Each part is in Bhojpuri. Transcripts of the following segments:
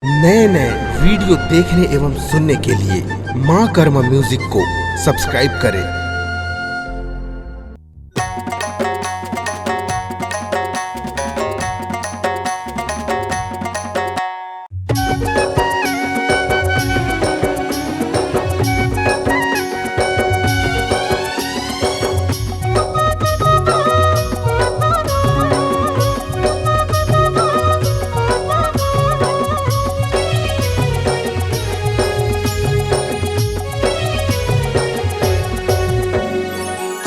नए नए वीडियो देखने एवं सुनने के लिए माँ कर्मा म्यूजिक को सब्सक्राइब करें।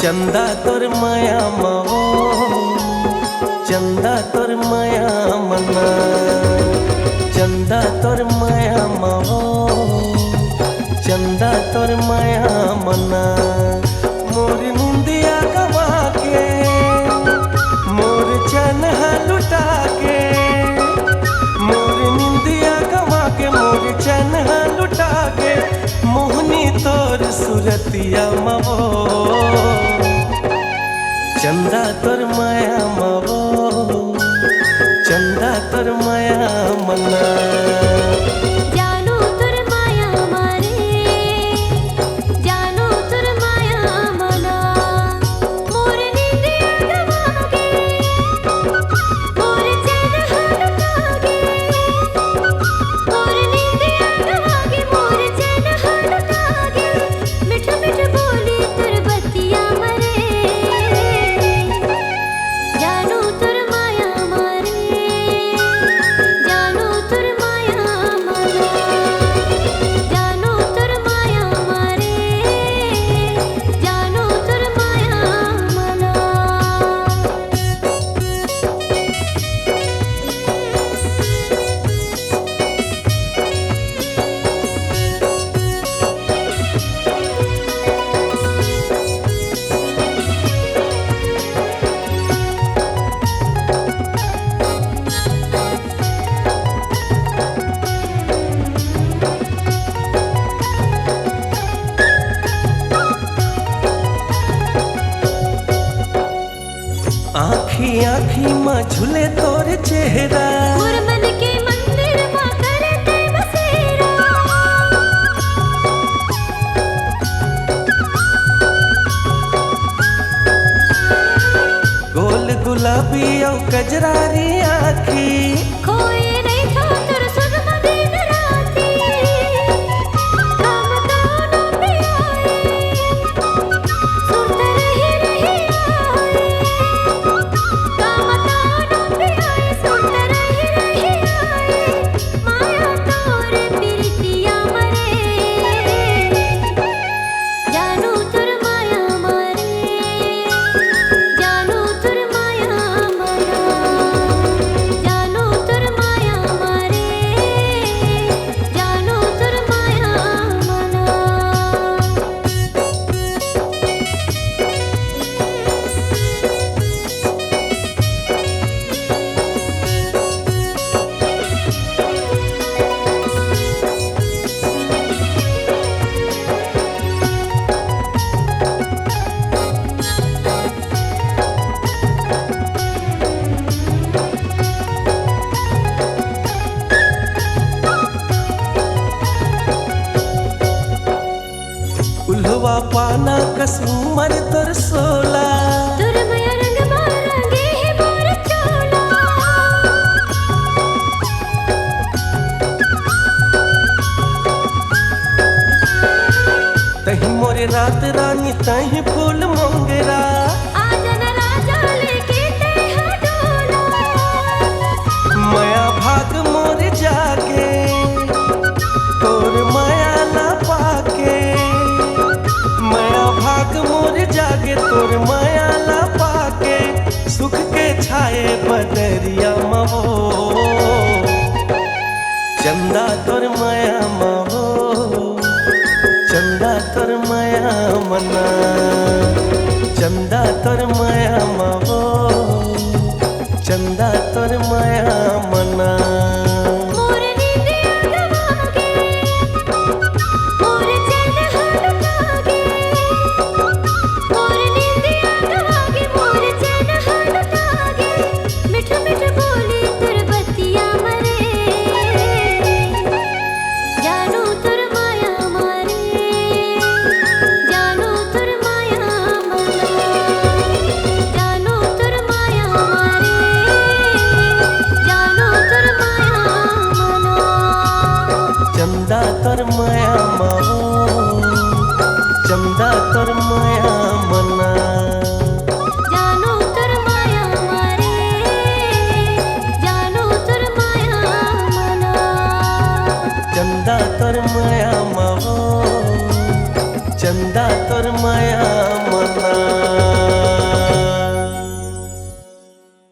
चंदा तोर माया मो चंदा तोर माया मना चंदा तोर माया मो चंदा तोर माया मना मोर निंदिया गवा के मोर चन्हा लुटा के मोर निंदिया गवा के मोर चन्हा लुटा के मोहनी तोर सुरतिया मो चंदा तोर माया मो चंदा तोर माया मना जानू तोर माया मारे जानू तोर माया मना मोर निंदिया गवा के मोर चन्हा लुटा के मोर निंदिया गवा के मोर चन्हा लुटा के मिठ मिठ बोली तोर बतिया मरे जानू तोर माया मारे जानू तोर माया मना जानू तोर माया मारे जानू तोर माया मना। आँखी आँखी में झूले तोर चेहरा मोर मन के मंदिर मा करते बसेरा गोल गुलाबी और कजरारी आँखी खोए नहीं था तोर सुरमा दिन राती काम तानो पे आए सुरत रही रही आए काम तानो पे आए सुरत रही रही आए माया तोर प्रीतिया मरे जानू तोर माया मारे जानू तोर माया मना जानू तोर माया मारे जानू तोर माया मना। उल्हवा पाना कसुमर तोर सोला तोर माया रंग मारंगे है मोर चोला तही मोरे रात रानी तही फूल मोंगरा आजन राजा लेके तेहा डोला माया भाग मोर जागे तोर माया ना पाके माया भाग मोर जागे तोर माया ना पाके सुख के छाए बदरिया महो चंदा तोर माया महो चंदा तोर माया मना चंदा तोर माया महो चंदा तोर माया मना मोर निंदिया गवा के मोर चन्हा लुटा के मोर निंदिया गवा के मोर चन्हा लुटा के मिठ मिठ बोली तोर बतिया मरे चंदा तोर माया मना जानू तोर माया मारे जानू तोर माया मना चंदा तोर माया मावो चंदा तोर माया मना